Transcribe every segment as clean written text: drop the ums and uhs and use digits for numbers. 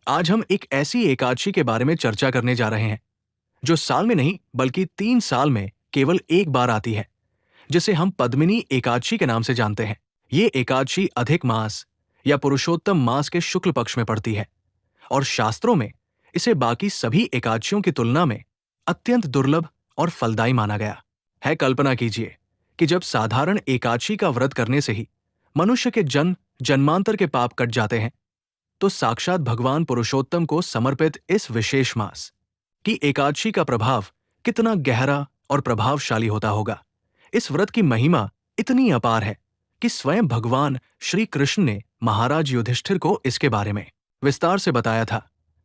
आज हम एक ऐसी एकादशी के बारे में चर्चा करने जा रहे हैं जो साल में नहीं बल्कि 3 साल में केवल एक बार आती है, जिसे हम पद्मिनी एकादशी के नाम से जानते हैं। ये एकादशी अधिक मास या पुरुषोत्तम मास के शुक्ल पक्ष में पड़ती है और शास्त्रों में इसे बाकी सभी एकादशियों की तुलना में अत्यंत दुर्लभ और फलदायी माना गया है। कल्पना कीजिए कि जब साधारण एकादशी का व्रत करने से ही मनुष्य के जन्म जन्मांतर के पाप कट जाते हैं, तो साक्षात भगवान पुरुषोत्तम को समर्पित इस विशेष मास की एकादशी का प्रभाव कितना गहरा और प्रभावशाली होता होगा। इस व्रत की महिमा इतनी अपार है कि स्वयं भगवान श्री कृष्ण ने महाराज युधिष्ठिर को इसके बारे में विस्तार से बताया था,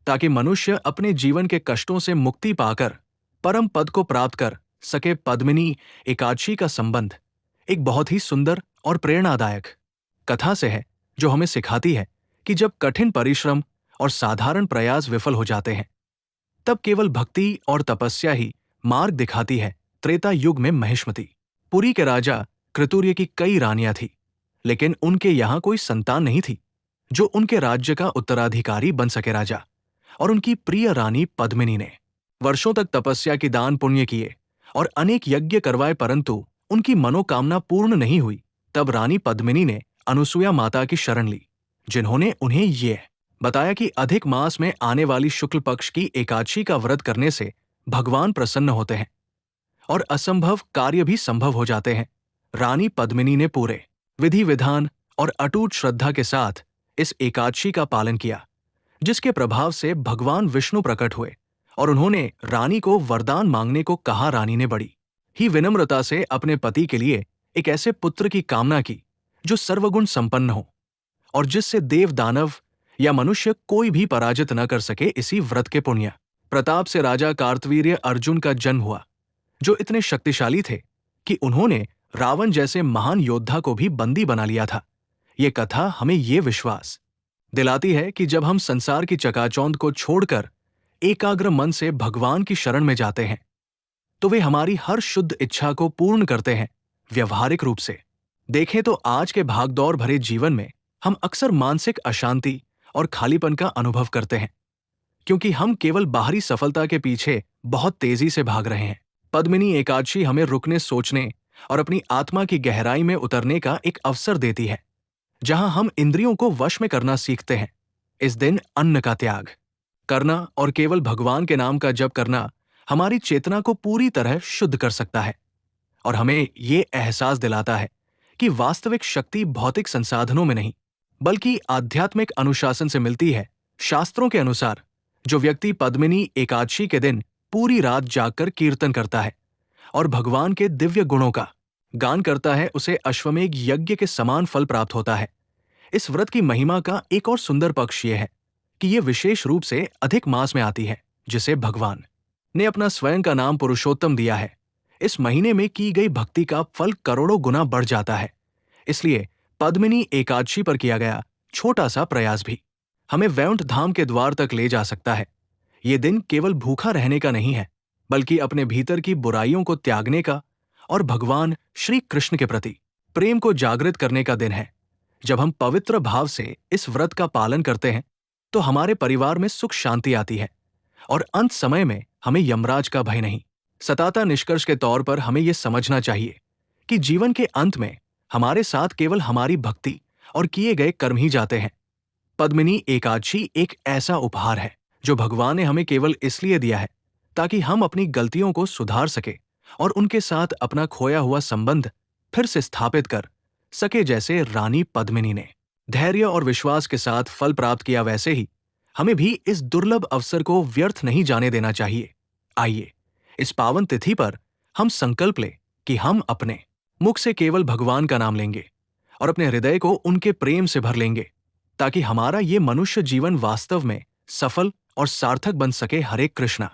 ताकि मनुष्य अपने जीवन के कष्टों से मुक्ति पाकर परम पद को प्राप्त कर सके। पद्मिनी एकादशी का संबंध एक बहुत ही सुंदर और प्रेरणादायक कथा से है, जो हमें सिखाती है कि जब कठिन परिश्रम और साधारण प्रयास विफल हो जाते हैं, तब केवल भक्ति और तपस्या ही मार्ग दिखाती है। त्रेता युग में महिष्मति पुरी के राजा कृतुर्य की कई रानियां थी, लेकिन उनके यहां कोई संतान नहीं थी जो उनके राज्य का उत्तराधिकारी बन सके। राजा और उनकी प्रिय रानी पद्मिनी ने वर्षों तक तपस्या की दान पुण्य किए और अनेक यज्ञ करवाए, परंतु उनकी मनोकामना पूर्ण नहीं हुई। तब रानी पद्मिनी ने अनुसुया माता की शरण ली, जिन्होंने उन्हें यह बताया कि अधिक मास में आने वाली शुक्ल पक्ष की एकादशी का व्रत करने से भगवान प्रसन्न होते हैं और असंभव कार्य भी संभव हो जाते हैं। रानी पद्मिनी ने पूरे विधि विधान और अटूट श्रद्धा के साथ इस एकादशी का पालन किया, जिसके प्रभाव से भगवान विष्णु प्रकट हुए और उन्होंने रानी को वरदान मांगने को कहा। रानी ने बड़ी ही विनम्रता से अपने पति के लिए एक ऐसे पुत्र की कामना की जो सर्वगुण संपन्न हो और जिससे देव दानव या मनुष्य कोई भी पराजित न कर सके। इसी व्रत के पुण्य प्रताप से राजा कार्तवीर्य अर्जुन का जन्म हुआ, जो इतने शक्तिशाली थे कि उन्होंने रावण जैसे महान योद्धा को भी बंदी बना लिया था। ये कथा हमें ये विश्वास दिलाती है कि जब हम संसार की चकाचौंध को छोड़कर एकाग्र मन से भगवान की शरण में जाते हैं, तो वे हमारी हर शुद्ध इच्छा को पूर्ण करते हैं। व्यवहारिक रूप से देखें तो आज के भागदौड़ भरे जीवन में हम अक्सर मानसिक अशांति और खालीपन का अनुभव करते हैं, क्योंकि हम केवल बाहरी सफलता के पीछे बहुत तेजी से भाग रहे हैं। पद्मिनी एकादशी हमें रुकने, सोचने और अपनी आत्मा की गहराई में उतरने का एक अवसर देती है, जहां हम इंद्रियों को वश में करना सीखते हैं। इस दिन अन्न का त्याग करना और केवल भगवान के नाम का जप करना हमारी चेतना को पूरी तरह शुद्ध कर सकता है और हमें ये एहसास दिलाता है कि वास्तविक शक्ति भौतिक संसाधनों में नहीं, बल्कि आध्यात्मिक अनुशासन से मिलती है। शास्त्रों के अनुसार जो व्यक्ति पद्मिनी एकादशी के दिन पूरी रात जागकर कीर्तन करता है और भगवान के दिव्य गुणों का गान करता है, उसे अश्वमेध यज्ञ के समान फल प्राप्त होता है। इस व्रत की महिमा का एक और सुंदर पक्ष यह है कि यह विशेष रूप से अधिक मास में आती है, जिसे भगवान ने अपना स्वयं का नाम पुरुषोत्तम दिया है। इस महीने में की गई भक्ति का फल करोड़ों गुना बढ़ जाता है। इसलिए पद्मिनी एकादशी पर किया गया छोटा सा प्रयास भी हमें वैकुंठ धाम के द्वार तक ले जा सकता है। ये दिन केवल भूखा रहने का नहीं है, बल्कि अपने भीतर की बुराइयों को त्यागने का और भगवान श्री कृष्ण के प्रति प्रेम को जागृत करने का दिन है। जब हम पवित्र भाव से इस व्रत का पालन करते हैं, तो हमारे परिवार में सुख शांति आती है और अंत समय में हमें यमराज का भय नहीं सताता। निष्कर्ष के तौर पर हमें यह समझना चाहिए कि जीवन के अंत में हमारे साथ केवल हमारी भक्ति और किए गए कर्म ही जाते हैं। पद्मिनी एकादशी एक ऐसा उपहार है जो भगवान ने हमें केवल इसलिए दिया है ताकि हम अपनी गलतियों को सुधार सके और उनके साथ अपना खोया हुआ संबंध फिर से स्थापित कर सके। जैसे रानी पद्मिनी ने धैर्य और विश्वास के साथ फल प्राप्त किया, वैसे ही हमें भी इस दुर्लभ अवसर को व्यर्थ नहीं जाने देना चाहिए। आइए इस पावन तिथि पर हम संकल्प लें कि हम अपने मुख से केवल भगवान का नाम लेंगे और अपने हृदय को उनके प्रेम से भर लेंगे, ताकि हमारा ये मनुष्य जीवन वास्तव में सफल और सार्थक बन सके। हरे कृष्णा।